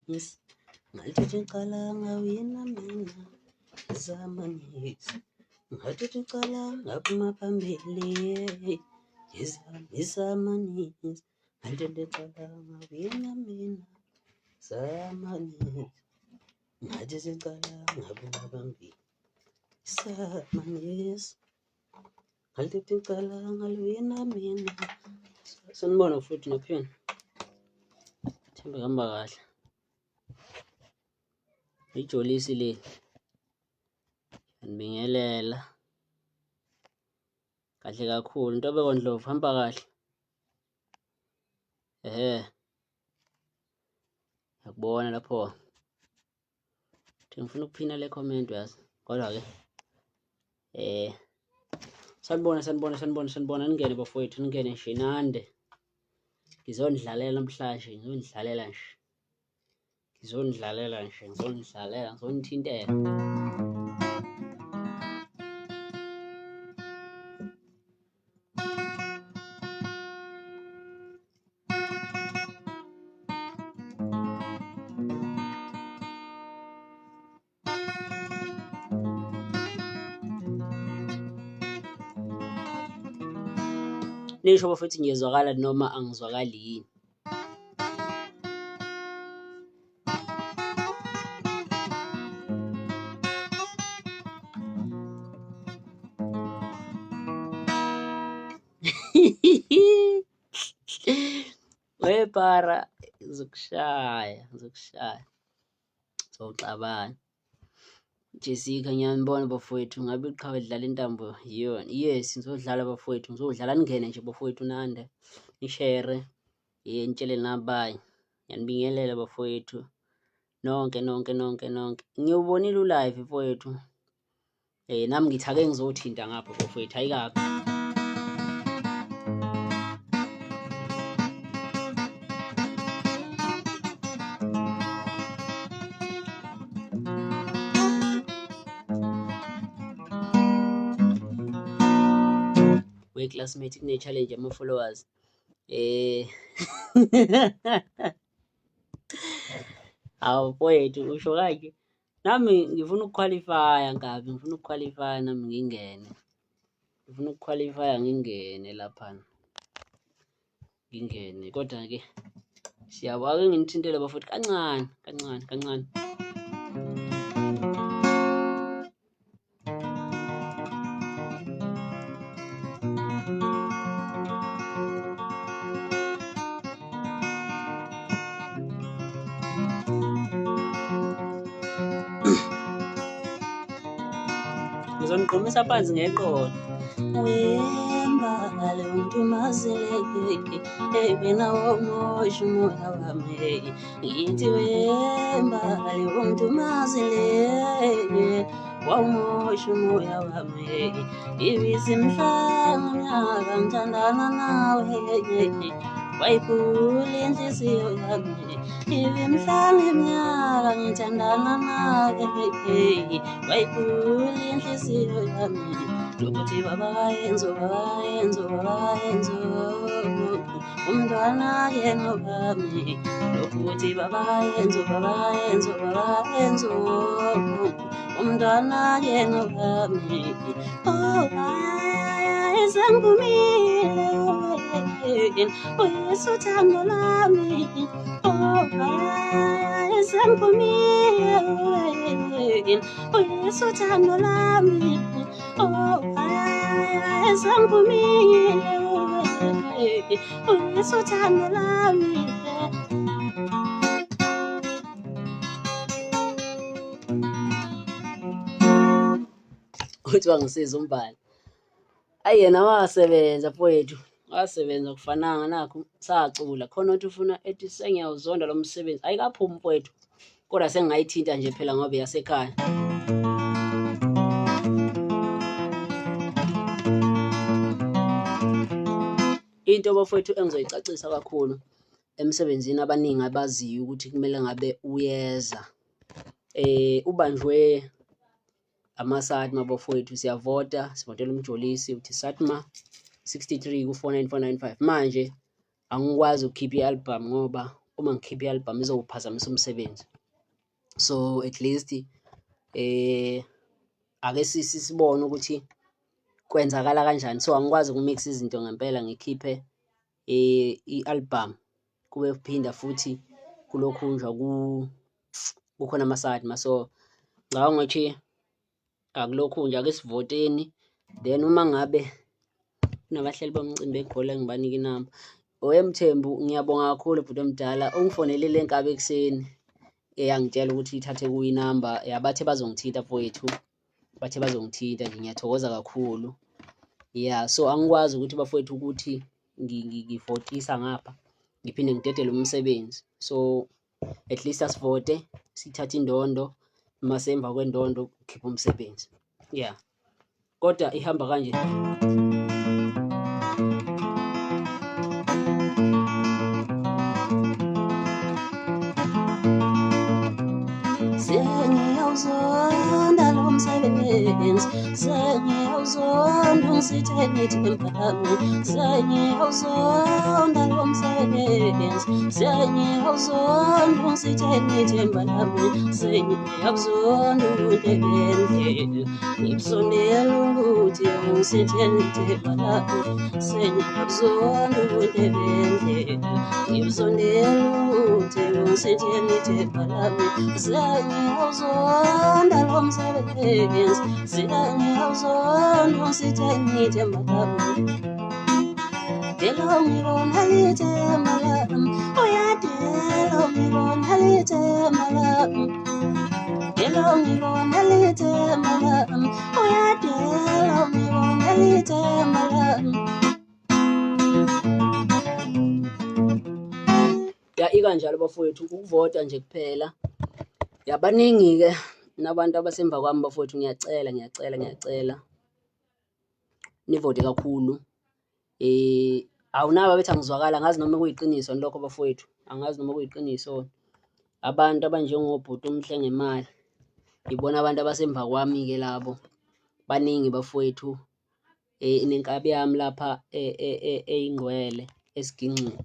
Yes, ngalithatha iqala ngawina mina zamanisi, ngalithatha iqala ngaphuma phambili izamanisi, ngalithatha iqala ngawina mina zamanisi, ngalithatha iqala ngaphuma phambili izamanisi, ngalithatha iqala ngawina mina. Sanibona futhi naphina thembe kuhamba kahle. Ijolisi le andibingelela kahle kakhulu. Ntobeko Ndlovu hamba kahle. Yakubona lapho ngifuna ukuphina le comment yazi, kodwa ke sanibona ningene bafowethu, ningene nje nande. Ngizonidlalela namhlanje, ngizonithintela. Nisho bafowethu ngiyezwakala noma angizwakali yini? Wepara ngizokushaya soxabana. Jessica ngiyanibona bafowethu, ngabe iqhawe idlala intambo yiyona. Yes, ngizodlala bafowethu, ngizodlala. Ningene nje bafowethu nande nishare, nitshele nabanye. Ngiyanibingelela bafowethu nonke. Ngiyubonile ulive bafowethu. Nami ngithi ake ngizothinta ngapha bafowethu, ayikabi. Classmate kune challenge ama followers awu mfowethu usho kanje, nami ngifuna ukuqualifya ngabi, ngifuna ukuqualifya nami ngingene, ngifuna ukuqualifya ngingene lapha, ngingene. Kodwa ke siyabona ake nginithintele bafowethu kancane. Ngizoniqhumisa phansi ngeqolo. Wembale untumazileke ebena womosha umoya wami, ngithi wembale untumazileke wawumosha umoya wami, ibisimhlanga ngithandana nawe, wayiphula inhliziyo yami, ibimhlanga iminyaka ngithandana nawe, wayiphula inhliziyo yami. Lokuthi babayenzo umntwana yena wami, lokuthi babayenzo umntwana yena wami. Oh sengivumile uyesu uthando lami, oh sengivumile uyesu uthando lami, oh sengivumile uyesu uthando lami. Uthi wangisiza umbhali, ayena wasebenza mfowethu, wasebenza kufananga nakho sacula khona uthi ufuna ethi sengiyawuzonda lo msebenzi, ayikaphumi mfowethu, kodwa sengingayithinta nje phela ngoba yasekhaya. Into bafowethu engizoyicacisa kakhulu emsebenzini abaningi abaziyo ukuthi kumele ngabe uyeza ubanjwe ama-SATMA bafowethu, siyavota, sivotela uMjolisi, uthi SATMA 63 ku 49495. Manje angikwazi ukukhipha i-album ngoba uma ngikhipha i-album izowuphazamisa umsebenzi. So at least ake sibone ukuthi kwenzakala kanjani. So angikwazi ukumix izinto ngempela ngikhiphe i-album kube kuphinda futhi kulokhunjwa kukhona ama-SATMA. So ngicabanga ukuthi akulokhu nje, ake sivoteni, then uma ngabe kunabahleli bomcimbi egqola ngibanike inamba. Mthembu, ngiyabonga kakhulu bhuti omdala ungifonelele enkabi ekuseni angitshela ukuthi ithathe kuyo inamba. Bathe bazongithinta mfowethu, bathe bazongithinta nje, ngiyathokoza kakhulu. Yeah, so angikwazi ukuthi bafowethu ukuthi ngivotisa ngapha ngiphinde ngidedele umsebenzi. So at least asivote, sithathe indondo, masemva kwendondo khipha umsebenzi. Yeah, kodwa ihamba kanje. Sengiyawuzonda lo msebenzi, sengiyawuzonda ungisitheni ithempami, sengiyawuzonda lo msebenzi, sengiyawuzonda ungisitheni ithemba lami, sengiyawuzonda uNtebende, ngibusondela ukuthi ungisitheni ithemba lami, sengiyawuzonda uNtebende, ngibusondela ukuthi ungisitheni ithemba lami, sengiyawuzonda lo msebenzi, sengiyawuzonda ungisitheni ithemba lami. Dela ngibona lithemba lami, uyadela ngibona lithemba lami, dela ngibona lithemba lami, uyadela ngibona lithemba lami. Ya ikanjalo bafowethu, ukuvota nje kuphela. Yabaningi-ke nabantu abasemva kwami bafowethu, ngiyacela nivote kakhulu. Awunaba bethi angizwakala, angazi noma kuyiqiniso lokho bafowethu, angazi noma kuyiqiniso. Abantu abanjengobhuti umhle ngemali ibona abantu abasemva kwami-ke labo baningi bafowethu. Nenkabi yami lapha eyingcwele esiginxini,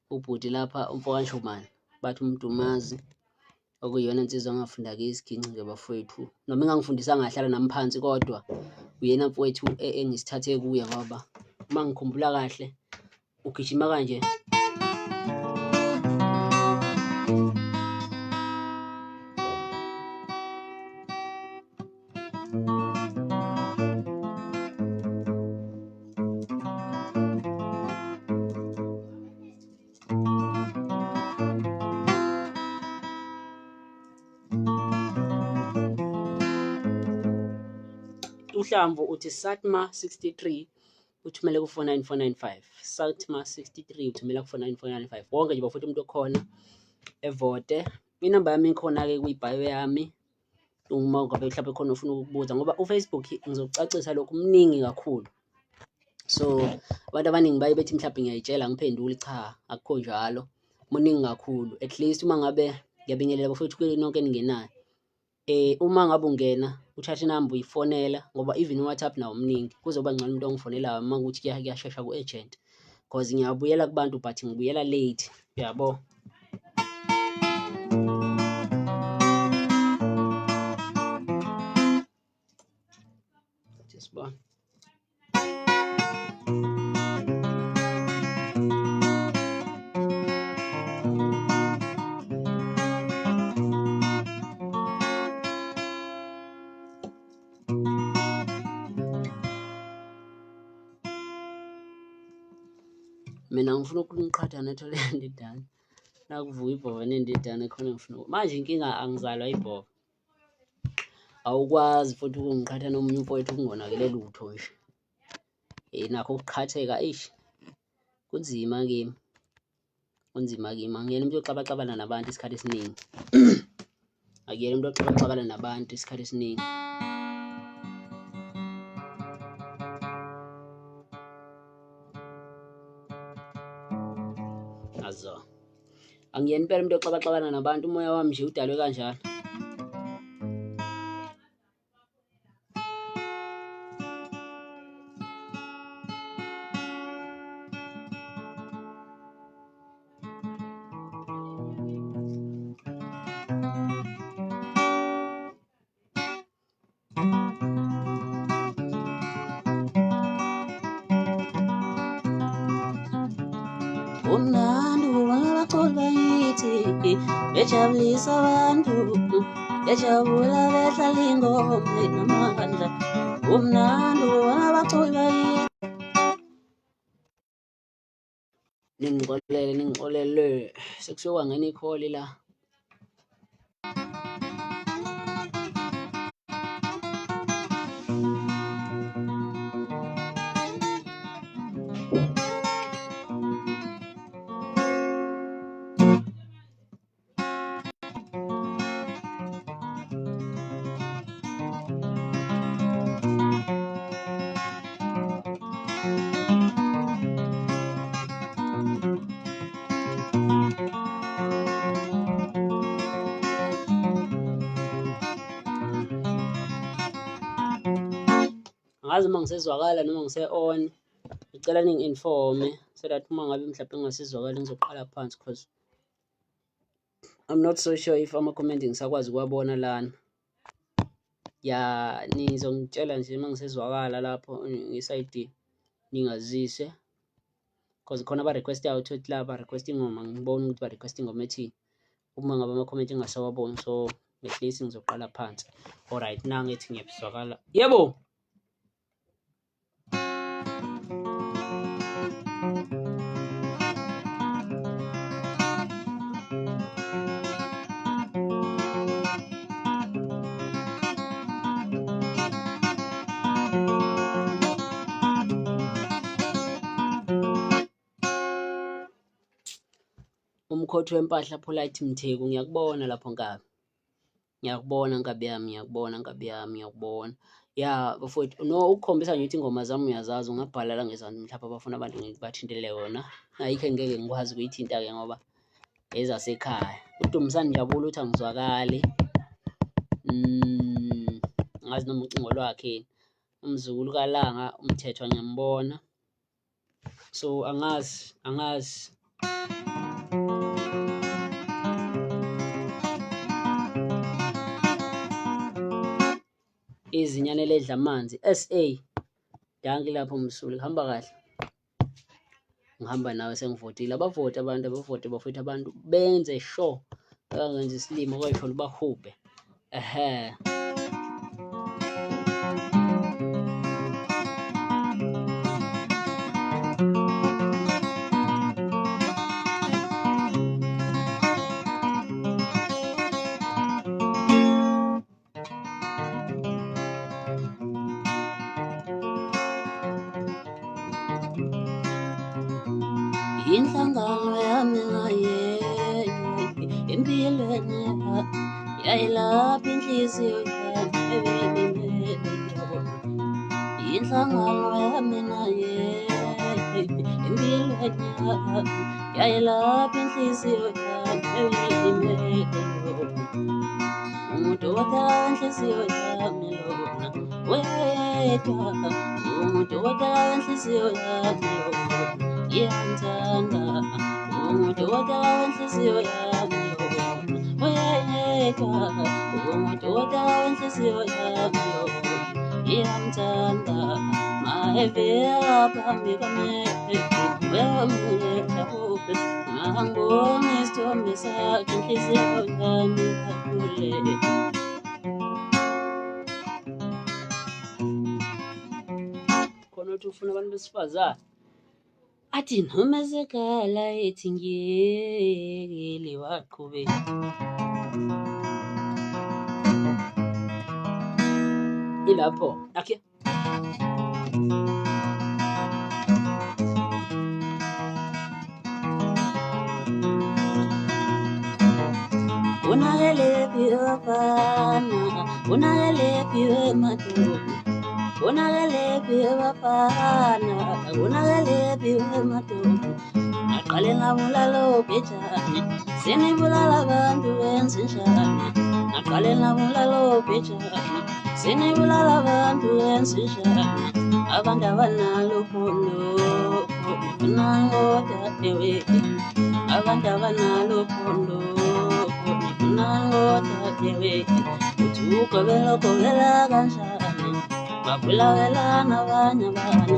ubhuti lapha umfokanshumane bathi umdumazi, okuyiyona insizwa angafunda ke isiginci-ke bafowethu. Noma engangifundisa ngahlala nami phansi, kodwa uyena mfowethu engisithathe kuye, ngoba uma ngikhumbula kahle ugijima kanje. uHlamvu uthi SATMA 63 uthumele ku 49495, SATMA 63 uthumela ku 49495. Wonke nje bafowethu umuntu okhona evote. Inamba yami ikhona-ke kwi-bio yami, uma ngabe mhlawumbe khona ufuna ukubuza, ngoba uFacebook ngizokucacisa lokhu mningi kakhulu. So abantu abaningi baye bethi mhlawumbe ngiyayitshela ngiphendule, cha akukho njalo, muningi kakhulu. At least uma ngabe ngiyabingelela bafowethu kule nonke eningenayo. Uma ngabe ungena uthathe inamba uyifonela, ngoba even WhatsApp nawo mningi, kuzoba ngcono umuntu ongifonelayo uma ukuthi kuyashesha ku-agent, because ngiyabuyela kubantu but ngibuyela late, yabo. Sibona mina ngifuna ukuqhatha nethalente idana, nakuvuka ibhova nendidana khona ngifuna manje. Inkinga angizalwa ibhova, awukwazi futhi ukungiqhatha nomunye umfowethu kungonakele lutho nje. Nakho ukuqhatheka kunzima kimi, kunzima kimi. Angiyena umuntu oxabaxabana nabantu isikhathi esiningi. Angiyena umuntu oxabaxabana nabantu isikhathi esiningi. Angiyena impela umuntu oxabaxabana nabantu, umoya wami nje udalwe kanjalo. umnandi abaculi bakithi bejabulisa abantu bejabula behlala ingoma namandla umnandi abaculi bakithi. Ningixolele sekusuka ngene ikholi la. Angazi uma ngisezwakala noma ngise-on, ngicela ningi-informe so that uma ngabe mhlawumbe ngingasizwakali ngizoqala phansi because I'm not so sure if ama-comment ngisakwazi ukuwabona lana. Ya nizongitshela nje uma ngisezwakala lapho ngesayidi ningazise because khona ba-request-ayo uthi la ba-request ingoma ngibona ukuthi ba-request ingoma ethini. Uma ngabe ama-comment ngingasawaboni so at least ngizoqala phansi. Alright, nangithi ngiyabizwakala. Yebo. Umkhothi wempahla Polite Mtheku, ngiyakubona lapho Nkabi. Ngiyakubona Nkabi yami, ngiyakubona. Ya bafowethu, no ukukhombisa nje ukuthi ingoma zami uyazazi ungabhala la ngezandla mhlawumbe abafuna abantu ngibathintele yona. Ayikho engeke ngikwazi ukuyithinta ke ngoba ezasekhaya. UDumisani Njabula uthi angizwakali. Ngazi noma ucingo lwakhe. Umzukulu kaLanga Umthethwa ngiyambona. So angazi. Izinyane ledla amanzi SA danki lapho Msuli hamba kahle. Ngihamba nawe sengivotile abavote bafowethu abantu benze sure bangenza isilimo kwayifona bahube. Inhlangano yami ngaye empilweni yayilapha inhliziyo yami. Inhlangano yami naye empilweni yayilapha inhliziyo yami. Umuntu wadala inhliziyo yami lona wedwa, umuntu wadala inhliziyo yami lona iyamthanda, umuntu wadala inhliziyo yami lona wedwa, umuntu wadala inhliziyo yami lona iyamthanda. Mahevela phambi kwami wemuletha kuwe ngangibona isithombe sakhe inhliziyo yami kakhulu. Khona uthi ufuna abantu besifazane athi noma sekala ethi ngiyekele waqhubeka. Ilapho akhe unakelepi wafana, unakelepi wemadoda, unakelepi wafana, unakelepi wemadoda. Naqale ngabulala obhejane, senibulala abantu benze njani. Naqale ngabulala obhejane, senibulala abantu benze njani. Abantu abanalo phondo nangoda dewe, abantu abanalo phondo nangoda dewe. Uthi ugobela kanjani, babulawela nabanye abantu.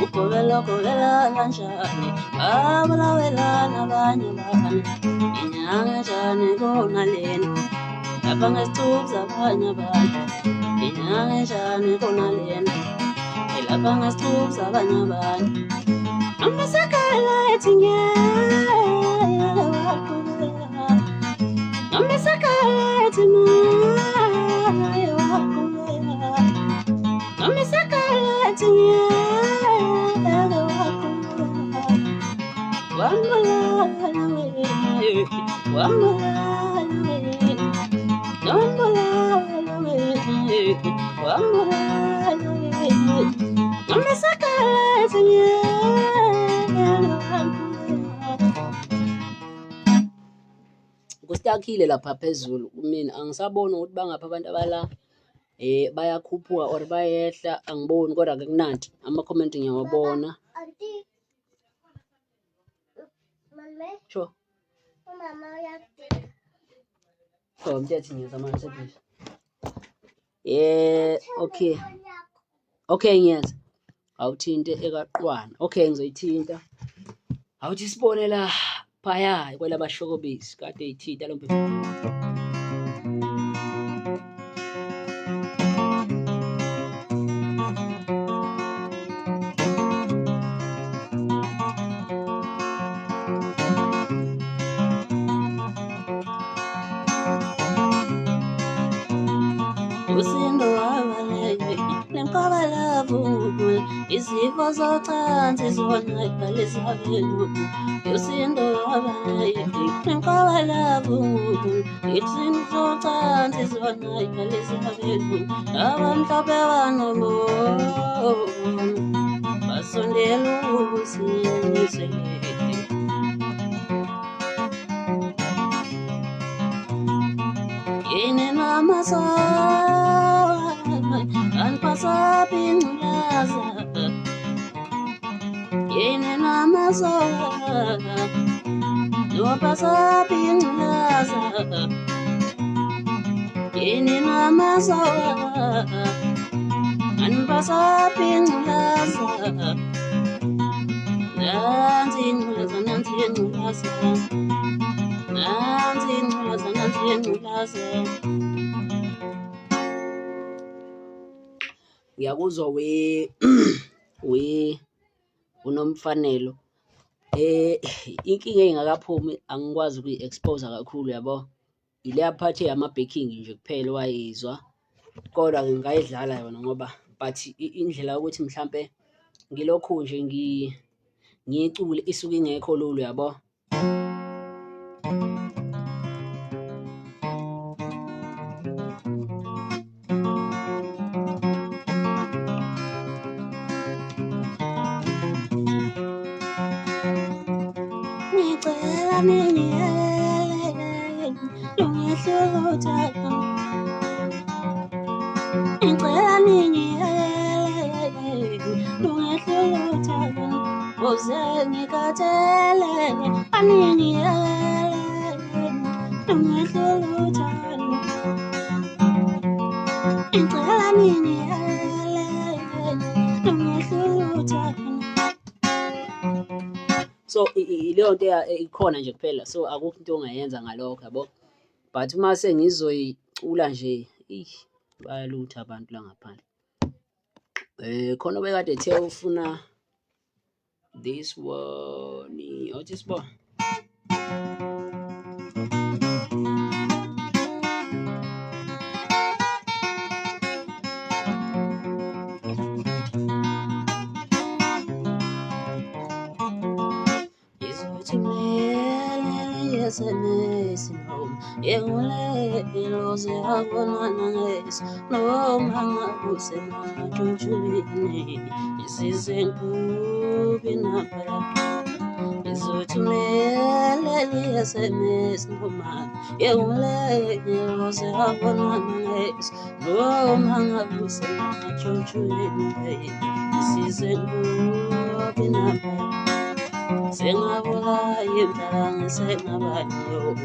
Ukobela kanjani abulawelana abanye abantu inyanga njani konalena lapha ngesithubi zabanye abantu inyanga njani konalena lapha ngesithubi zabanye abantu amasekala ethi ngiyaqhubeka amasekala ethi ngiyaqhubeka amasekala ethi kustakhile lapha phezulu mina angisaboni ukuthi bangapha abantu abala bayakhuphuka or bayehla angiboni kodwa ke kunanti ama-comment ngiyawabona sure umama uyakudinga mthetho ngiyazama sebhizi okay ngiyazi awuthinte ekaqwana okay ngizoyithinta awuthi sibone la phaya kwela bashokobisi kade eyithinta lo mfethu izifo zocansi zona iqalisabelu yosindo wabaleke inqabalavu izifo zocansi zona iqalisabelu abamhlophe banomo basondela ukusinisele yini namasa anpasapi ngulaza yini namazola nopasapi ngulaza yini namazola anpasapi ngulaza nanzi ngulaza ngiyakuzwa we unomfanelo inkinga engakaphumi angikwazi ukuyi-expose kakhulu yabo ile aphathe yama-baking nje kuphela wayizwa kodwa ngingayidlala yona ngoba but indlela yokuthi mhlambe ngilokhu nje ngiyicule isuke ingekho lulu yabo so leyo nto ikhona nje kuphela so akukho into ongayenza ngalokho yabo but uma sengizoyicula nje bayalutha abantu la ngaphandle khona bekade ethe ufuna this one othi sibo SMSing Yengulose Agonanes, no manga who's a majujuini, is in Kubinapa. Is to me, SMS, no man, Yengulose Agonanes, no manga who's a majujuini, is in Kubinapa. Sengabula yimdala sengabanyo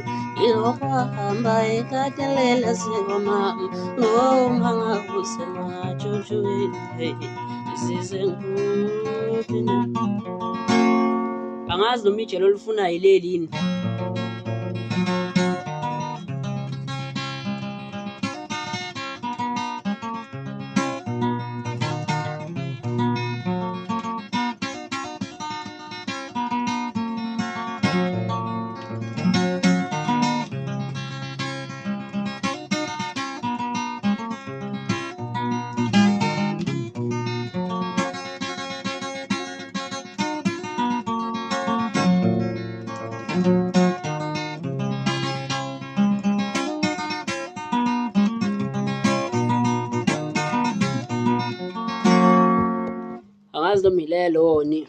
ilokwa hamba ikatelela singoma no manga kusema chuchu isize Angazi noma ijelo olifuna yilelini. Angazi noma yilelo ni.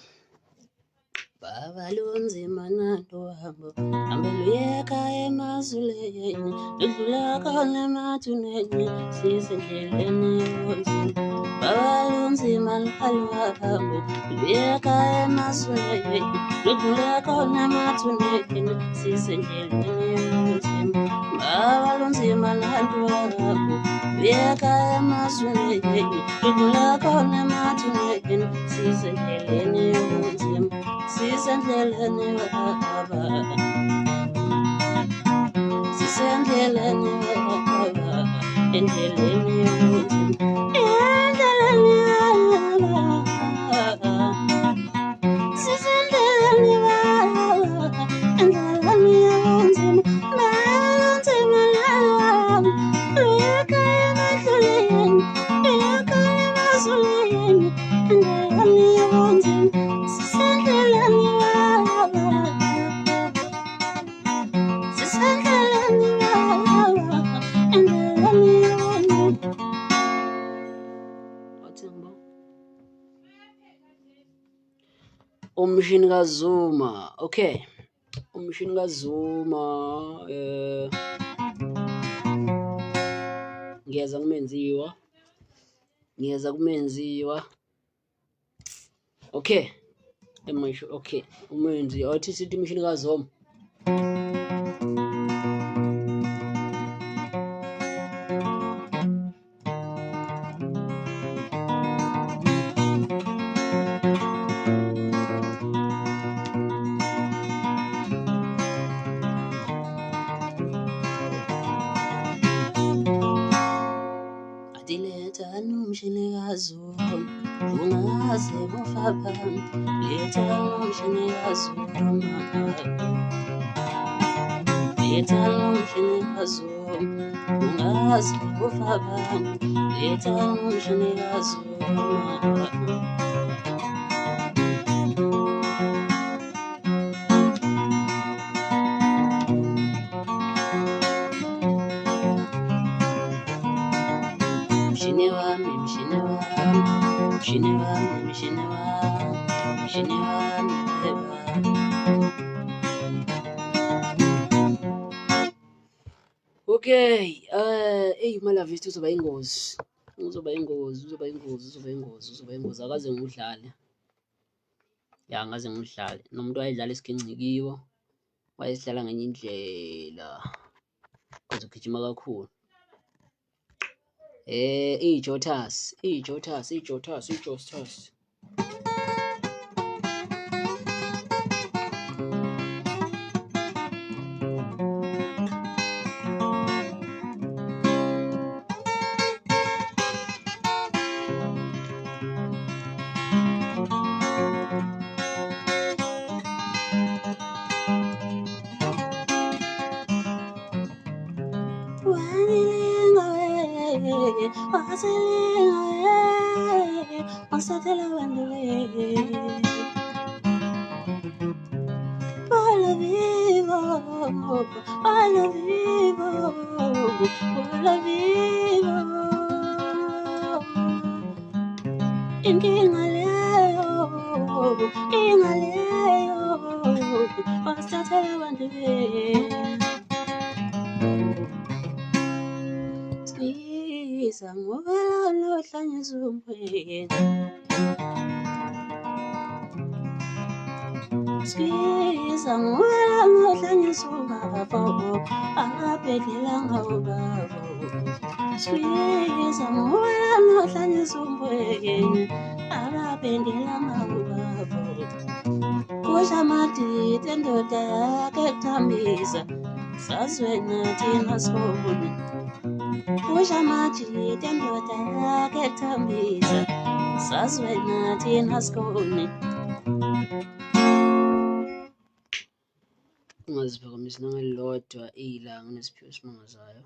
Baba lunzima nalo hambo ambeluyeka emazuleni ludlula khona emathuneni sisendleleni yonzima. Baba lunzima nalo hambo luyeka emazuleni ludlula khona emathuneni sisendleleni yonzima. Baba lunzima nalo hambo luyeka emazuleni ludlula khona emathuneni sisendleleni yonzima. Sisendleleni baba, sisendleleni baba, endleleni yonzima, endleleni baba, sisendleleni baba, endleleni yonzima, yonzima baba, luyeka emadluleni, luyeka emazuleni, endleleni yonzima. Umshini kaZuma, okay. Umshini kaZuma, ngiyeza kumenziwa. Okay. Emasho, okay. Umenzi athi sithi umshini kaZuma. Umshini kaZuma ungaze ufaba letha umshini kaZuma letha umshini kaZuma ungaze ufaba letha umshini kaZuma Okay, malavithi uzoba ingozi. Akaze ngudlale. Ya ngaze ngudlale. Nomuntu wayedlala isiginqikiwo. Wayesidlala ngenye indlela. Kuze ugijima kakhulu. Ijotas. Squeeze amore no hlanye sombweke ababendela mawabo kusha madide endoda yakhe kuthambisa sazwe nathi nasibone kusha madide endoda yakhe kuthambisa sazwe nathi nasibone ungaziphakamisi nangelilodwa ilanga nesiphiwo esimangazayo.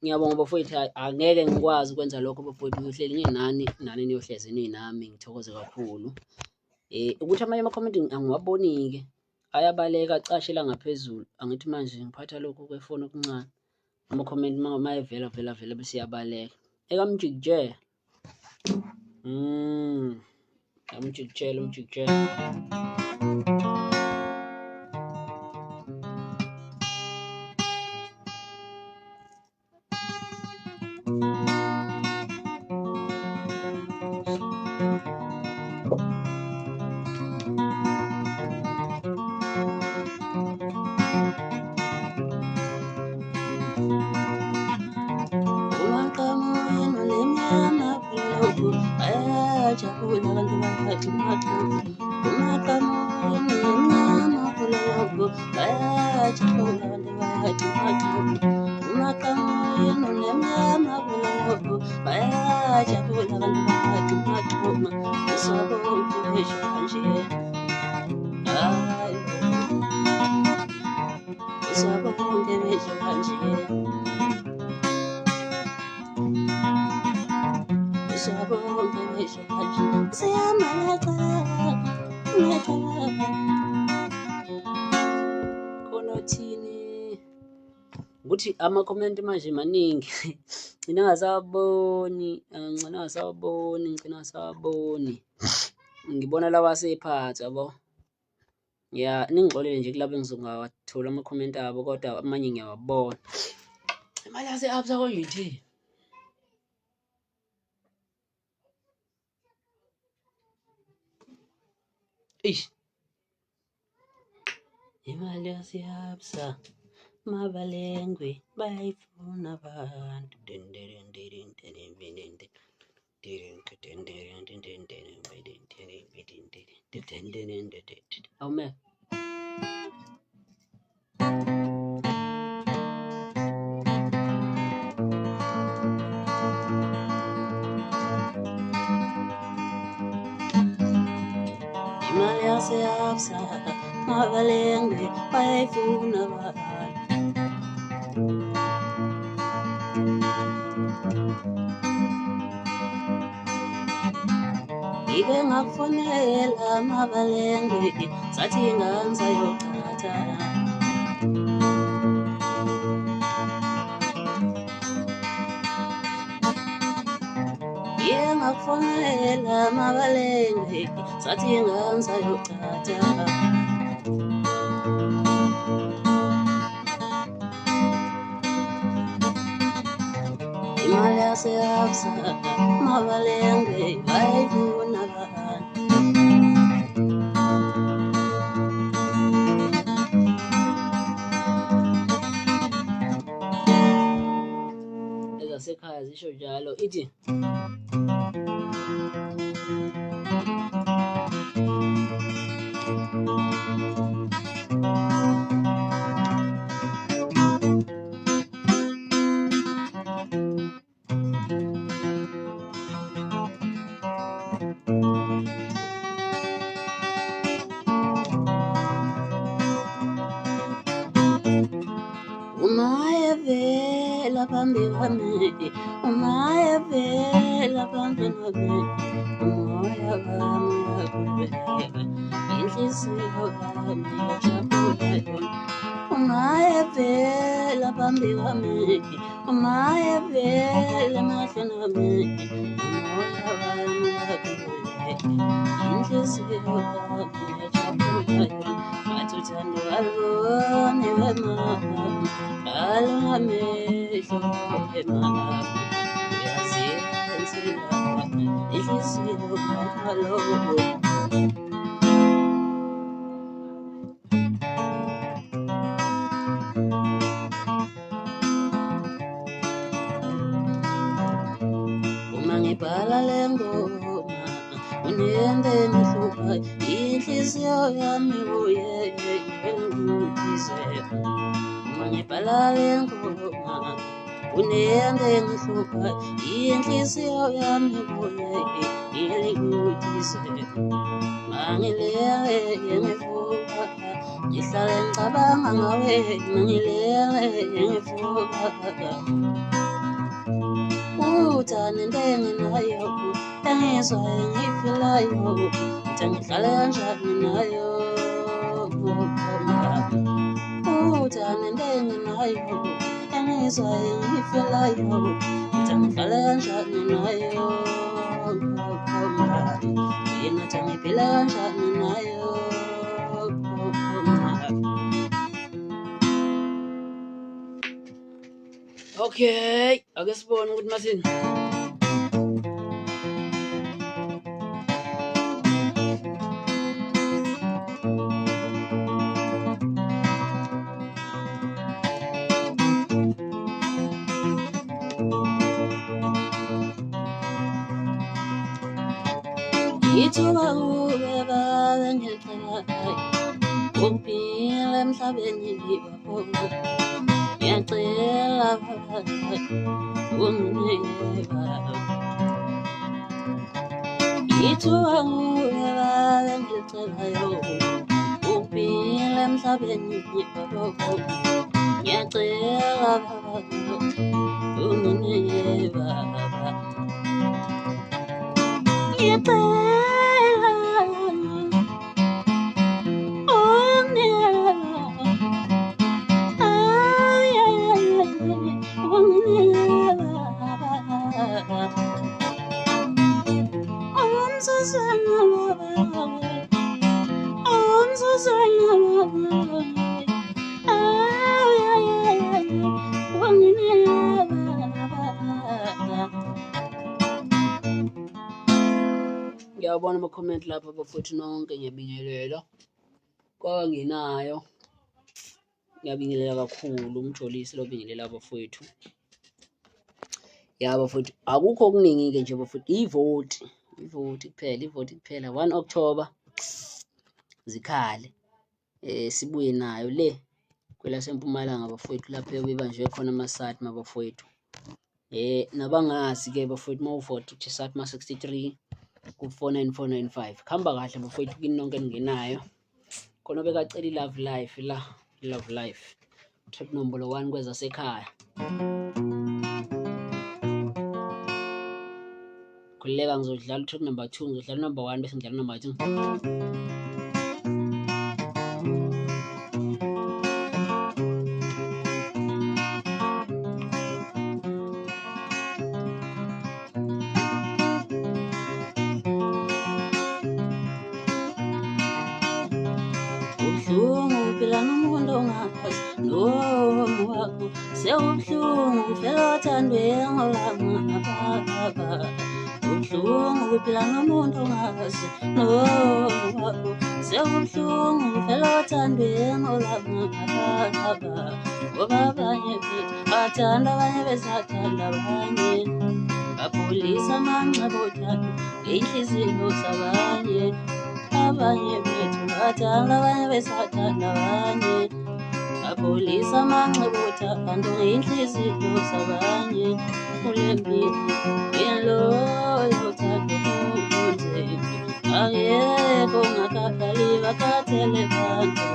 Ngiyabonga bafowethu, angeke ngikwazi ukwenza lokho bafowethu, ngihleli nginani nani niyohlezi ninami, ngithokoze kakhulu. Ukuthi amanye amakhomenti angiwaboni-ke ayabaleka acashela ngaphezulu, angithi manje ngiphatha lokhu kwefoni okuncane, amakhomenti mayevela vela bese yabaleka. Ekamjikijela umjikijela konothini ukuthi amakhomenti manje maningi ngina ngasawaboni ngibona lawa asephansi yabo. Ya ningixolele nje kulabo engizongawathola amakhomenti abo, kodwa amanye ngiyawabona. Imali yase Absa konyithi imali yase Absa mabalengwe bayifuna abantu awume imali yase Absa mabalengwe bayifuna abantu. Ike ngakufonela mabalengwe sathi nganza yokhatha ike ngakufonela mabalengwe sathi nganza yokhatha imali yase Absa mabalengwe bayifuna abantu. Ezasekhaya zisho njalo ithi umayevela phambi kwami, umayevela phambi kwami, umoya wami uyakhuleka, inhliziyo yami ijabula. Umayevela phambi kwami, umayevela emahlweni wami, umoya wami uyakhuleka, inhliziyo yami ijabula. Ngathi uthando aluboni wemama, alamehlo emama, uyazienzela inhliziyo kaloku. ngibhala le ngoma unende ngihlupha inhliziyo yami kuye ngiyenguthize ngibhala le ngoma unende ngihlupha inhliziyo yami kuye ngiyenguthize mangilele ngivuka ngihlale ngicabanga ngawe mangilele ngivuka uthane ndengenayo engizwa engifilayo uthi ngihlale kanjani nayo uthane ndengenayo engizwa engifilayo uthi ngihlale kanjani nayo yena uthi ngiphila kanjani nayo. Okay, ake sibone ukuthi masini. Ithuba ubeba ngicela uphile emhlabeni ngibakhona ngiyacela ungineba ithuba ubeba ngicela uphile emhlabeni ngibakhona ngiyacela ungineba Ngiyabona ama-comment lapha bafowethu nonke ngiyabingelela kwanginayo ngiyabingelela kakhulu uMjolisi lo bingelela bafowethu ya bafowethu akukho okuningi-ke nje bafowethu ivoti kuphela 1 October zikhale sibuye nayo le kwelasempumalanga bafowethu lapho bebanjwe khona ama-SATMA bafowethu nabangazi-ke bafowethu mawuvota uthi SATMA 63 ku-49495 khamba kahle bafowethu kini nonke ningenayo khona bekacela i-love life la i-love life track number 1 kwezasekhaya khulileka ngizodlala track number 2 ngizodlala number 1 bese ngidlala number 2 Sewubuhlungu phela othandwe ngolama ubuhlungu phela nomuntu ongazi nowakho sewubuhlungu phela othandwe ngolama ngoba abanye bethu bathanda abanye besathanda abanye bapholisa amanxeba othando ngey'nhliziyo zabanye abanye bethu bathanda abanye besathanda abanye bapholisa amanxeba othando ngey'nhliziyo zabanye kule mpilo yeloyo othando kunzima akekho ongakhathali bakhathele bantu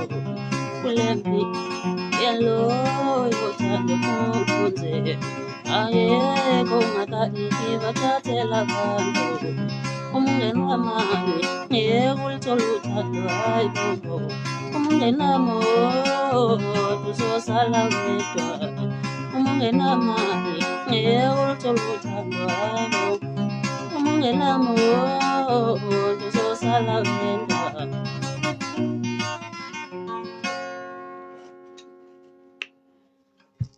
kule mpilo yeloyo othando kunzima akekho ongakhathali bakhathela bantu umngeni wamali ngeke ulithole uthando hayi bobo umngenamo uzosala wedwa umngenamali ngeke ulithole uthando hayi bobo umngenamo uzosala wedwa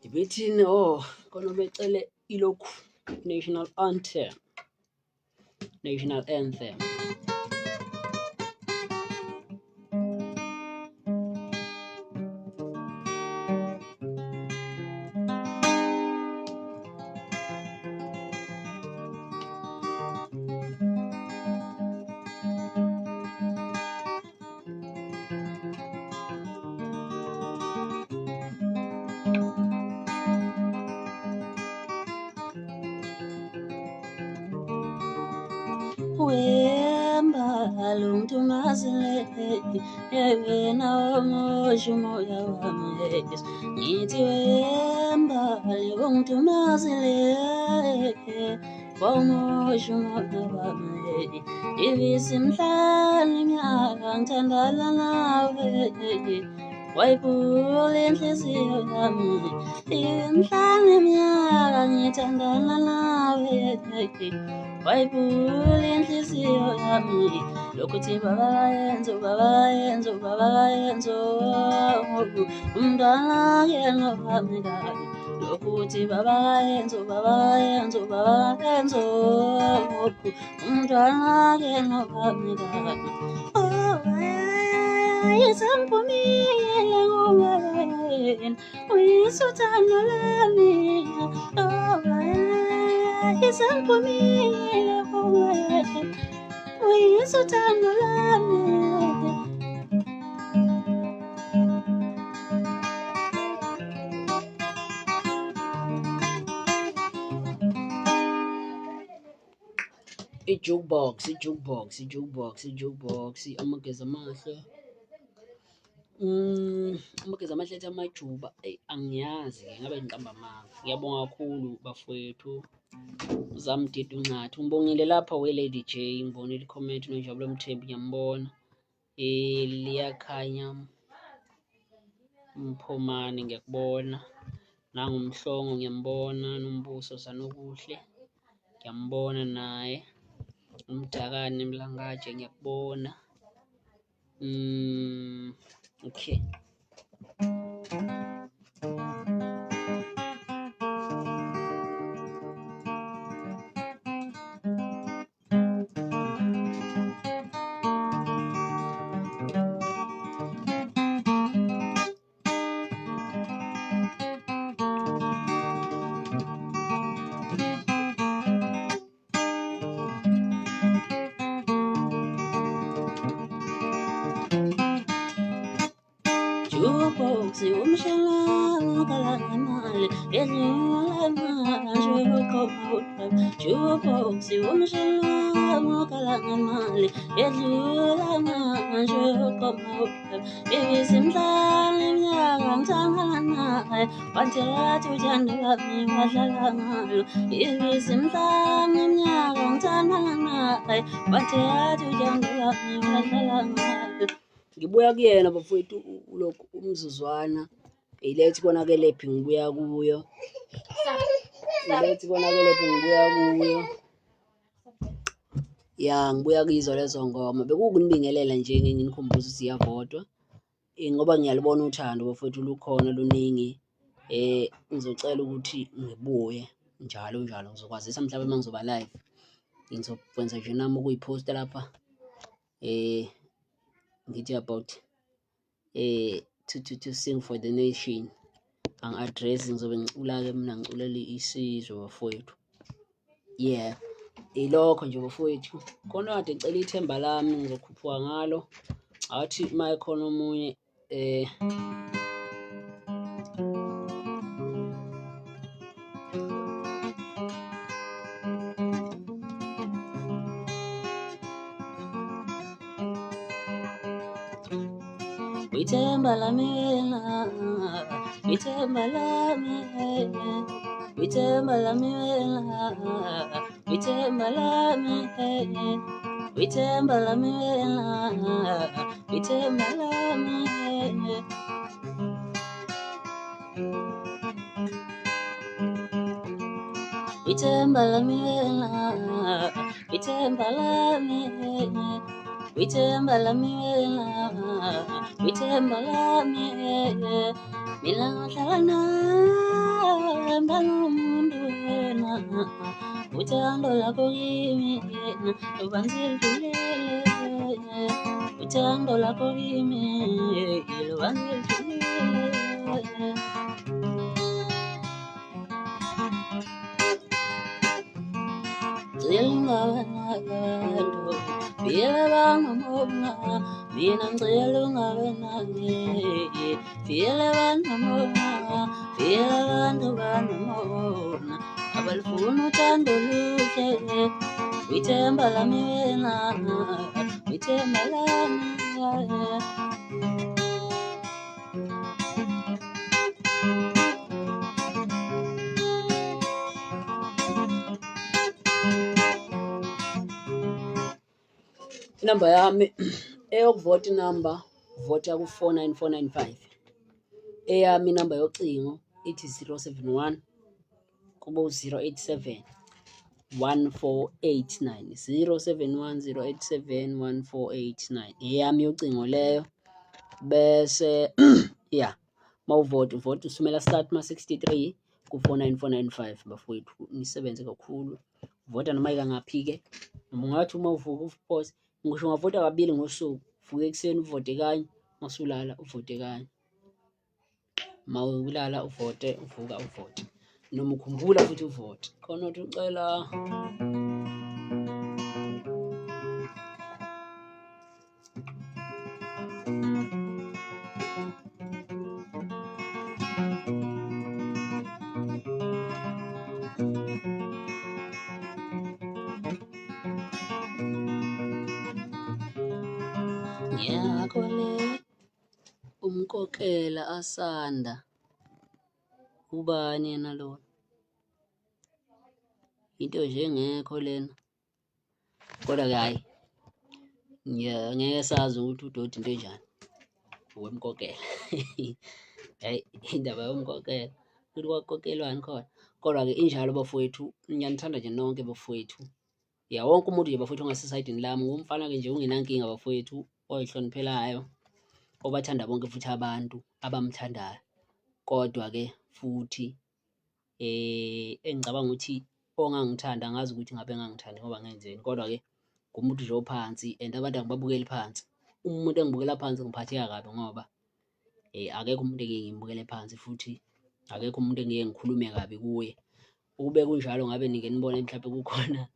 ibithini khona becele ilokhu national anthem wemba luntu mazile yena omushumoya wami ngithi wemba luntu mazile omushumoya wami ibisimhlani minyaka ngithandana nawe wayibula inhliziyo yami imhlani minyaka ngithandana nawe wayibula inhliziyo yami lokuthi babayenzo umntwana yena wami kani lokuthi babayenzo umntwana yena wami kani Isangumile ngowen uyisuthando lami isangumile ngowen uyisuthando lami ijukebox amageza amahle amageza amahle ethi amajuba angiyazi ngabe ngiqamba amanga. Ngiyabonga kakhulu bafowethu Zamdidi uNcathi ngibongile lapha Lady J ngibonile i-comment noJabula Mthembu ngiyambona liyakhanya Mphomane ngiyakubona nangumhlongo ngiyambona nombuso Sanokuhle ngiyambona naye Umdakane Mlangaje ngiyakubona okay Jukebox umshalala kalangamali edlala Jukebox umshalala kalangamali edlala ibisimhlani minyaka ngithandana naye wathetha uthando lwami wadlala ngalo ibisimhlani minyaka ngithandana naye wathetha uthando lwami wadlala ngalo. Ngibuya kuyena bafowethu lokhu umzuzwana ilethi konakele phi ngibuya kuyo ya ngibuya kuyizo lezo ngoma bekukunibingelela nje nginikhumbuza ukuthi siyavodwa ngoba ngiyalibona uthando bafowethu lukhona luningi ngizocela ukuthi ngibuye njalo ngizokwazisa mhlawumbe uma ngizoba live ngizokwenza nje nami ukuyiposta lapha ngithi about to sing for the nation ang-address ngizobe ngicula-ke mina ngiculela isizwe bafowethu yeah ilokho nje bafowethu khona kade ngicela ithemba lami ngizokhuphuka ngalo athi uma ekhona omunye Withemba lami wena withemba lami withemba lami wena withemba lami withemba lami wena withemba lami withemba lami wena withemba lami withemba lami wena withemba lami mina ngihlala nawe mbangumuntu wena uthando lakho kimi lubanzilidlulile uthando lakho kimi lubanzilidlulile Zilungabantu Fiyela bangamona mina ngicela ungabe nami Fiyela bangamona Fiyela bantu bangamona abalifuna uthando luhle ithemba lami wena, ithemba lami. Inamba yami eyokuvota inamba vota ku-49495. Eyami inamba yocingo ithi 071 kubo 087 1489 071 087 1489 eyami yocingo leyo. Bese ya mawuvota uvota uSminofu SATMA 63 ku-49495. Bafowethu nisebenze kakhulu, vota noma ikangaphi-ke, noma ungathi uma uvuka uphose ngisho ungavota kabili ngosuku, vuka ekuseni uvote kanye, masulala uvote kanye, mawulala uvote, uvuka uvote, noma ukhumbula futhi uvote khona uthi ucela. Ngiyakole umkokela asanda, ubani yena lona? Into nje engekho lena, kodwa-ke hhayi ngeke sazi ukuthi udodi into enjani wemkokela. Hhayi indaba yomkokela ukuthi kwakokelwani khona, kodwa-ke injalo bafowethu, ngiyanithanda nje nonke bafowethu. Ya wonke umuntu nje bafowethu ongasesayidini lami ngumfana-ke nje ungenankinga bafowethu, oyihloniphelayo, obathanda bonke futhi abantu abamthandayo. Kodwa-ke futhi engicabanga ukuthi ongangithanda angazi ukuthi ngabe engangithandi ngoba ngenzeni, kodwa-ke ngumuntu nje ophansi and abantu angibabukeli phansi. Umuntu engibukela phansi ngiphatheka kabi ngoba akekho umuntu engeke ngimbukele phansi, futhi akekho umuntu engeke ngikhulume kabi kuye. Ukube kunjalo ngabe nike nibone mhlawumbe kukhona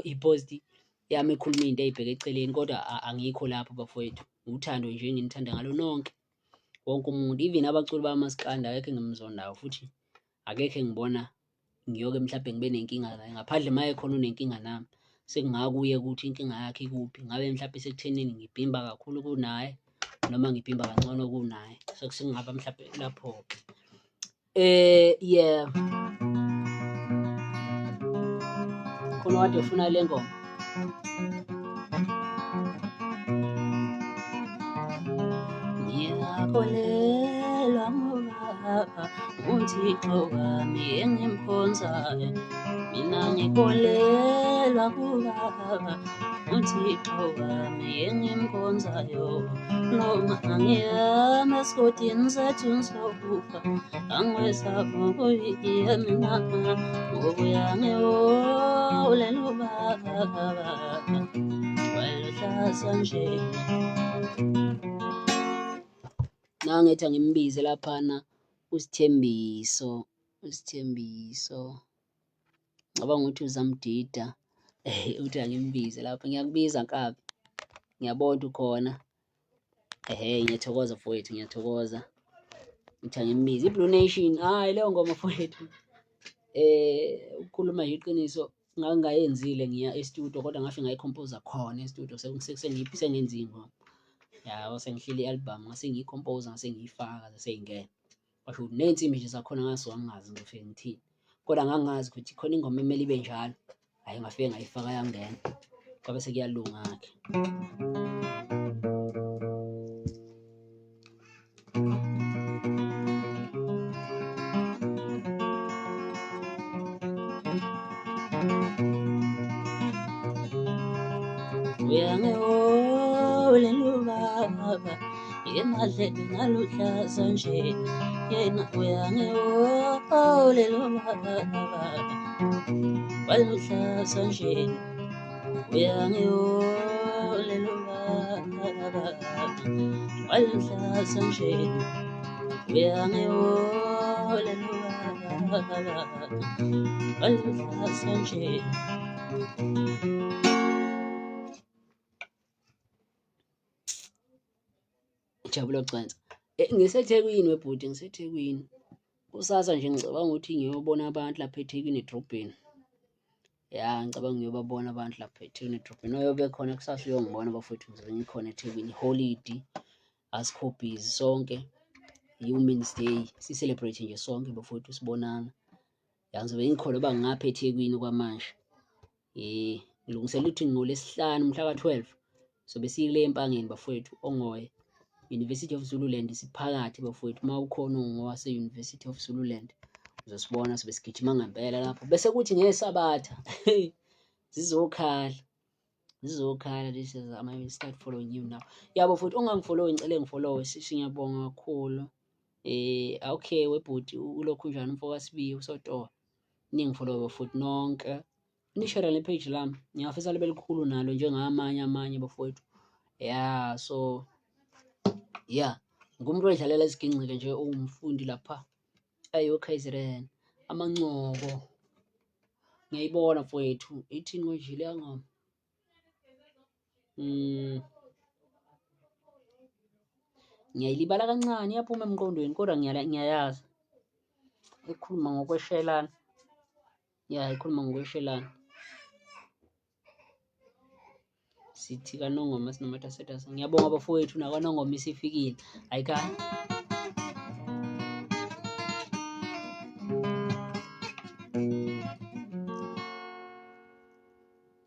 iposti yami ekhuluma into eyibheke eceleni, kodwa angikho lapho bafowethu. Uthando nje enginithanda ngalo nonke, wonke umuntu, even abaculi bamaskandi akekho engimzondayo, futhi akekho engibona ngiyoke mhlawumbe ngibe nenkinga naye, ngaphandle uma ekhona unenkinga nami, sekungakuye ukuthi inkinga yakhe ikuphi, ngabe mhlawumbe sekuthenini ngibhimba kakhulu kunaye noma ngibhimba kangcono kunaye, sekungaba mhlawumbe lapho-ke. Yeah, khona kade ufuna le ngoma. Ngiyakholelwa ngoba uThixo wami engimkhonzayo, mina ngikholelwa kuBaba uThixo wami engimkhonzayo. Noma ngihamba esigodini sethu sokufa, angikwesaba ukuyiya mina, ngokuya ngiyolela uBaba waluhlasa nje. Nangithi angimbize laphana uSithembiso, ngicabanga ukuthi uzamdida. Uthi angimbize lapho, ngiyakubiza Nkabi, ngiyabona ukhona. Ngiyathokoza mfowethu, ngiyathokoza. Uthi angimbize iBlue Nation, hhayi leyo ngoma mfowethu, ukukhuluma nje iqiniso ngangingayenzile ngiya estudio, kodwa ngafike ngayikhomphoza khona estudio, sengenza iy'ngoma. Ya sengihlele i-album ngase ngiyikhompoza, ngase ngiyifaka, zasey'ngena. Basho ukuthi ney'nsimbi nje zakhona ngasuka ngingazi ngifike ngithini, kodwa ngangazi ukuthi khona ingoma emele ibe njalo. Hhayi ngafike ngayifaka yangena, kwabe sekuyalunga-ke. Uyangiholela uBaba emadlebe ngaluhlaza nje, yena uyangiholela uBaba waluhlaza nje, uyangiholela uBaba waluhlaza nje, uyangiholela uBaba waluhlaza nje. Jabula Gcansi. NgiseThekwini webhuti, ngiseThekwini. Kusasa nje ngicabanga ukuthi ngiyobona abantu lapha eThekwini edrobheni. Ya ngicabanga ngiyobabona abantu lapha eThekwini edrobheni. Oyobe khona kusasa uyongibona bafowethu, ngizobe ngikhona eThekwini. Holiday, Asiqhubeke sonke, i-Women's Day, si-celebrate nje sonke bafowethu sibonana. Ya ngizobe ngikhona uba ngapha eThekwini kwamanje. Ngilungisela ukuthi ngoLwesihlanu mhla ka-12 sobe siyile Empangeni bafowethu, Ongoye, University of Zululand siphakathi bafowethu. Uma ukhona ongowase University of Zululand uzosibona, sobe sigijima ngempela lapho. Bese kuthi ngeSabatha zizokhala this is I will start following you now. Yabo futhi ongangifollow ngicela ngifollow, ngiyabonga kakhulu. Okay webhuti ulokhu njani mfoko kaSibiya uSotoha, ningifollow futhi nonke, nishare le page lami, ngiyafisa libe likhulu nalo njengamanye bafowethu. Yeah, so yeah, ngumuntu oyidlalela iziginqike nje, umfundi lapha ayo Kaisereni amancoko. Ngiyayibona mfowethu, ithini konje le ngoma. Ngiyayilibala kancane, iyaphuma emqondweni kodwa ngiyayazi. Ikhuluma ngokweshelana. Yeah, ikhuluma ngokweshelana. Sithi kaNongoma sinomathasetasa. Ngiyabonga bafowethu, nakwaNongoma isifikile. Ayikani.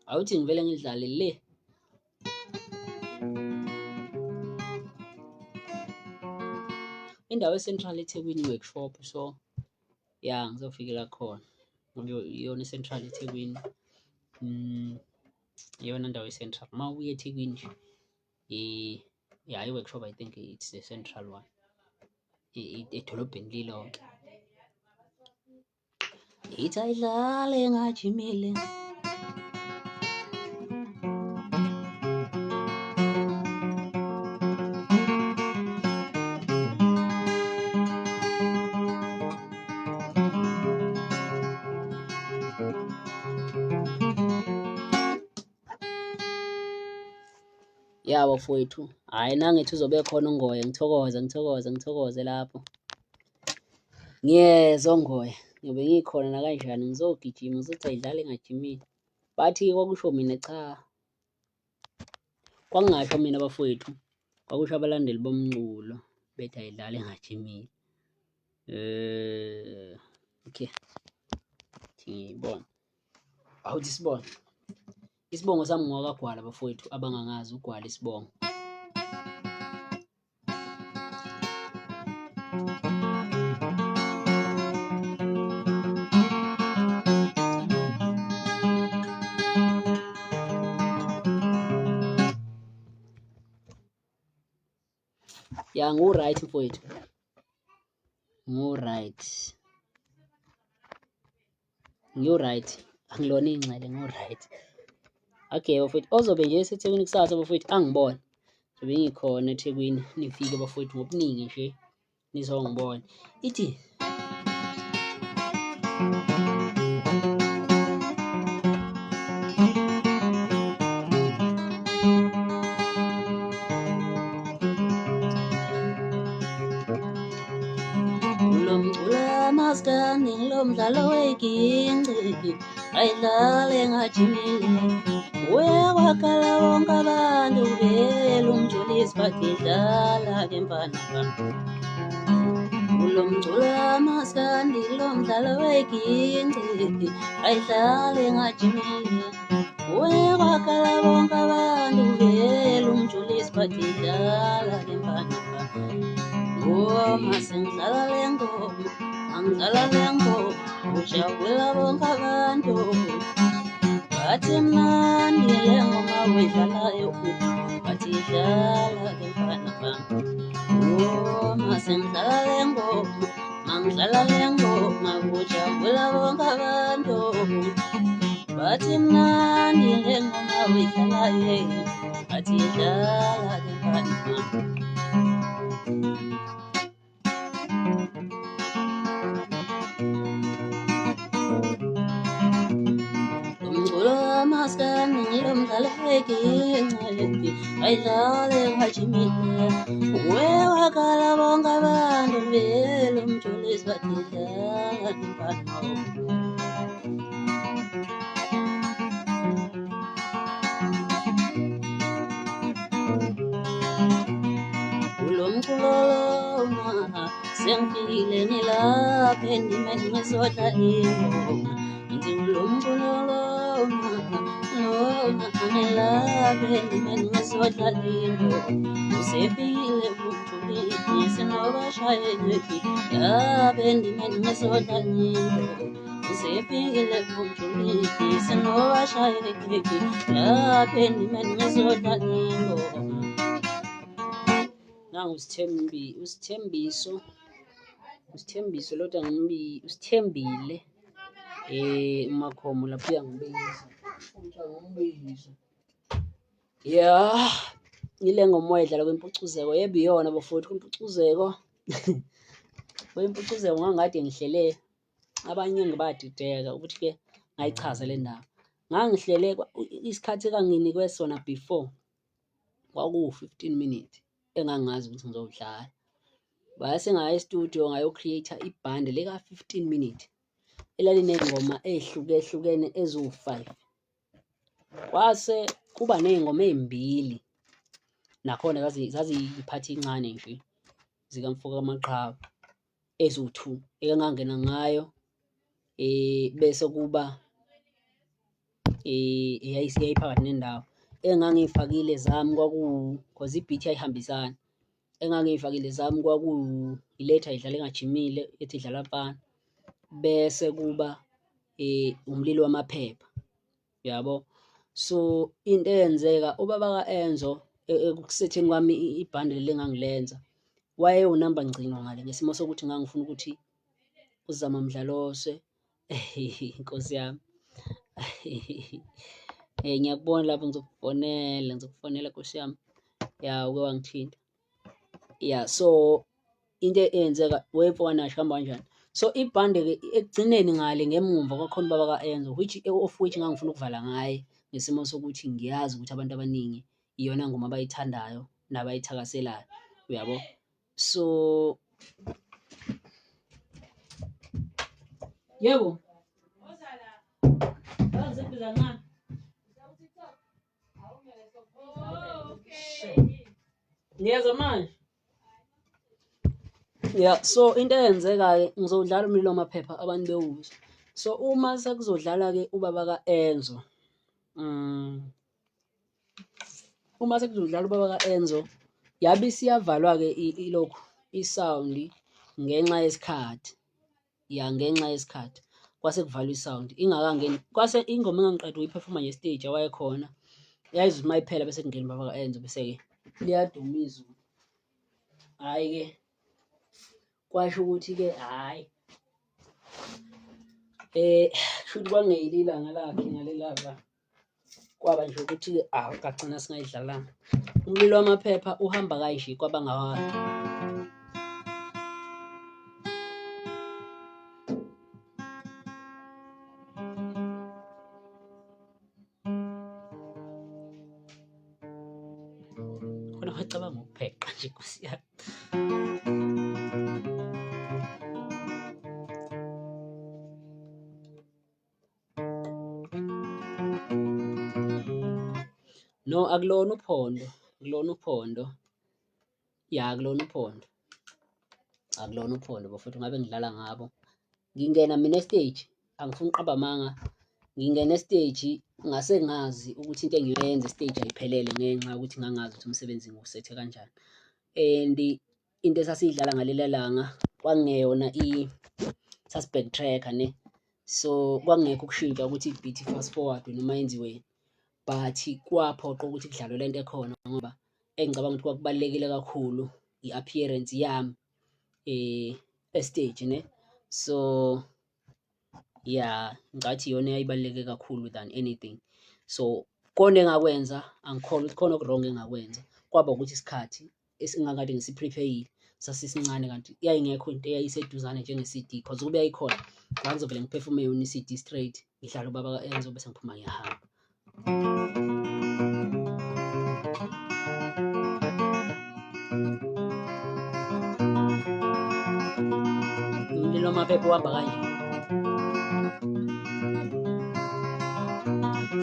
Awuthi ngivele ngidlale le. Indawo eCentral eThekwini workshop, so yeah ngizofikela khona. Iyona eCentral eThekwini. Iyona ndawo eCentral. Uma uye eThekwini nje yeah, i-workshop I think it's the central one. Edolobheni lilonke. Idlale ngajimile. Ya bafowethu, hayi nangithi uzobe khona uNgoye, ngithokoze lapho. Ngiyeza uNgoye, ngiyobe ngikhona na kanjani, ngizogijima ngizothi ayidlale ngajimile. Bathi kwakusho mina cha. Kwangasho mina bafowethu, kwakusho abalandeli bomculo bethi ayidlale ngajimile. Okay. Ngibona. Awuthi sibona. Isibongo sami ngowakaGwala bafowethu, abangangazi uGwala isibongo. Ya ngu-right mfowethu. Ngiyo-right. Angilona ingcele ngu-right. Okay bafowethu, ozobe nje eseThekwini kusasa bafowethu angibona. Sobe ngikhona eThekwini, nifike bafowethu ngobuningi nje nizongibona. Ithi maskandi lo mdlalo weginci ayidlale ngajimile. Wakhala bonke abantu vele uMjolisi badlala ke mfana. Lo mculo maskandi lo mdlalo weginci ayidlale ngajimile. Wakhala bonke abantu vele uMjolisi badlala ke mfana. Masengidlala le ngoma, angidlala le ngoma, ujabula bonke abantu. Bathi mnandi le ngoma uyidlalayo, bathi idlala ke mfana. Masengidlala le ngoma, mangidlala le ngoma, ujabula bonke abantu. Bathi mnandi le ngoma uyidlalayo, bathi idlala ke mfana. Maskandi lo mdlalo weginci ayidlale ngajimile. Wakhala bonke abantu vele uMjolisi badlala ke mfana. Sengifile ngilapha endimeni ngizodla ingoma ngithi ngilomculo lona ngilapha endimeni ngizodla ingoma usefikile uMjolisi nobashayeli lapha endimeni ngizodla ingoma usefikile uMjolisi nobashayeli lapha endimeni ngizodla ingoma. Nangu usithembiso lodwa usithembile umakhomo lapho uyangibiza ile ngoma wayidlala kwimpucuzeko yebo iyona bafowethu kwimpucuzeko kwimpucuzeko ngangade ngihlele abanye ngibadideka ukuthi ke ngayichaza le ndaba ngangihlele isikhathi ekanginikwe sona before kwaku-15 minutes engangazi ukuthi ngizowudlala base ngaya e-studio ngayo-creator ibhande lika-15 minutes elaliney'ngoma ey'hlukehlukene eziwu-5 kwase kuba ney'ngoma ey'mbili nakhona zaziyiphathi incane nje zikamfoka amaqhawe eziwu-2 engangena ngayo bese kuba yayiphakathi nendawo engangiyifakile zami cause i-beat yayihambisana engangiyifakile zami iletha idlala engajimile ethi idlala mfana bese kuba umlilo wamaphepha yabo. So into eyenzeka ubaba ka-Enzo ekusetheni kwami ibhande leli engangilenza wayewunamba ngcino ngale ngesimo sokuthi ngangifuna ukuthi uzama mdlalose inkosi yami ngiyakubona lapho ngizokufonela nkosi yami uke wangithinta so into eyenzeka wemfowanashi hamba kanjani so ibhande-ke ekugcineni ngale ngemumva kwakhona ubaba ka-Enzo of which ngangifuna ukuvala ngaye ngesimo sokuthi ngiyazi ukuthi abantu abaningi iyona ngoma abayithandayo nabayithakaselayo uyabo. So yebo ngiyeza manje so into eyenzeka-ke ngizodlala umlilo wamaphepha abantu bewuze. So uma sekuzodlala-ke ubaba ka-Enzo yabe isiyavalwa-ke ilokhu isawundi ngenxa yesikhathi kwase kuvalwa isawundi ingakangeni kwase ingoma engangiqeda ukuyiphefoma nje stage awayekhona yayizuthi uma iphela bese kungena ubaba ka-Enzo bese-ke liyaduma izulu hhayi-ke kwasho ukuthi-ke kushuthi kwangeyila ilanga lakhe ngalelava kwaba nje ukuthi-ke kagcina singayidlalanga umlilo wamaphepha uhamba kanje kwabangawani. Khona wacabanga ukupheqa nje nkosi yami. No, akulona uphondo bafowethu ngabe ngidlala ngabo ngingena mina estage angifuni uqamba amanga ngingena estage ngase ngazi ukuthi into engiyoyenza estage ayiphelele ngenxa yokuthi ngangazi ukuthi umsebenzi ngiwusethe kanjani and into esasiyidlala ngalela langa kwakungeyona i-back tracker ne so kwakungekho ukushintsha ukuthi i-beat fast forward noma yenziweni but kwaphoqa ukuthi kudlalwe lento ekhona ngoba engicabanga ukuthi kwakubalulekile kakhulu i-appearance yami estage ne so ngicathi iyona eyayibaluleke kakhulu than anything. So kona engakwenza angikholwa ukuthi khona oku-wrong engakwenza kwaba ukuthi isikhathi esingakade ngisi-prepare-ile sasisincane kanti yayingekho into eyayiseduzane njenge-CD cause ukube yayikhona ngangizovele ngiphefume yona i-CD straight ngidlala ubaba ka-Enzo bese ngiphuma ngiyahamba. Umlilo wamaphepha uhamba kanje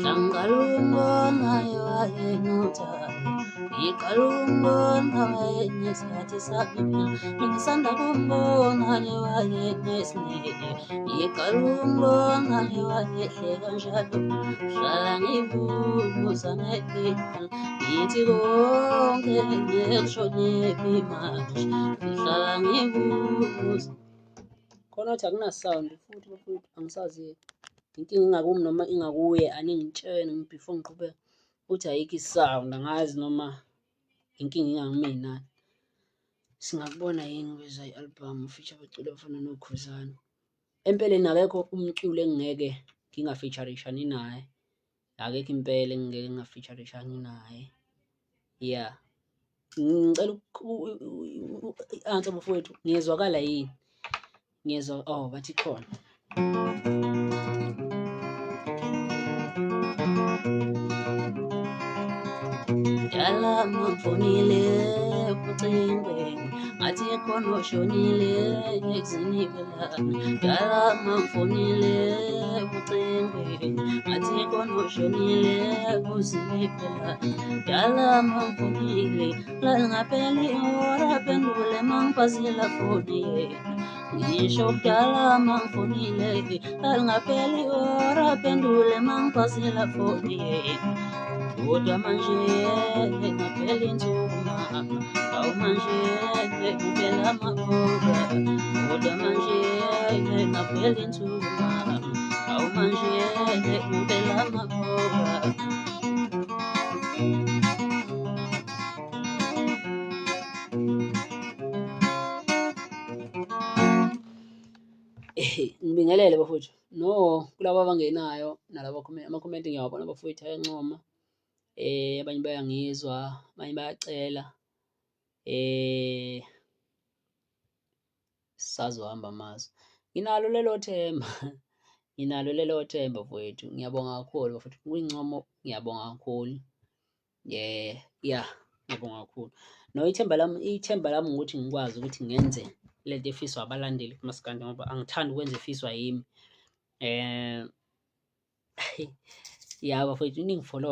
Shangalungo nayo ayenothando ngiqala ukumbona wayenesikhathi saphila ngisanda kumbona wayenesineke ngiqala ukumbona wayelihle kanjalo hlala ngibuza ngempela ngithi konke ngekushonephi manje ngihlala ngibuza khona ukuthi akunasound futhi bafowethu angisazi inkinga ingakumi noma ingakuye aningitshene before ngiqhubeka ukuthi ayikho isound angazi noma inkinga ingakumina singakubona yini kweza i-album feature abaculi abafana noKhuzani empeleni akekho umculi engeke ngingafeaturishani naye akekho impela engeke ngingafeaturishani naye yeah ngicela i-answer bafowethu ngiyezwakala yini ngiyezwa oh bathi khona Dala mfonile kucingweni ngathi khona oshonile ekuzinibelana Dala mfonile kucingweni ngathi khona oshonile ekuzinibelana Dala mfonile la ngapheli ora pendule mangifazila foni yena ngisho kudala mangfonile la ngapheli ora pendule mangifazila foni yena Kodwa manje ngaphela insuku mama awu manje ngempela amaphupha Kodwa manje ngaphela insuku mama awu manje ngempela amaphupha ngibingelele bafowethu no kulabo abangenayo nalabo ama-comment ngiyawabona bafowethu ayancoma abanye bayangizwa abanye bayacela sazohamba amazo nginalo lelo themba bafowethu ngiyabonga kakhulu bafowethu kuyincomo ngiyabonga kakhulu yeah ngiyabonga kakhulu no ithemba lami ukuthi ngikwazi ukuthi ngenze lento efiswa abalandeli kumaskandi ngoba angithandi ukwenza efiswa yimi yeah bafowethu ningifollow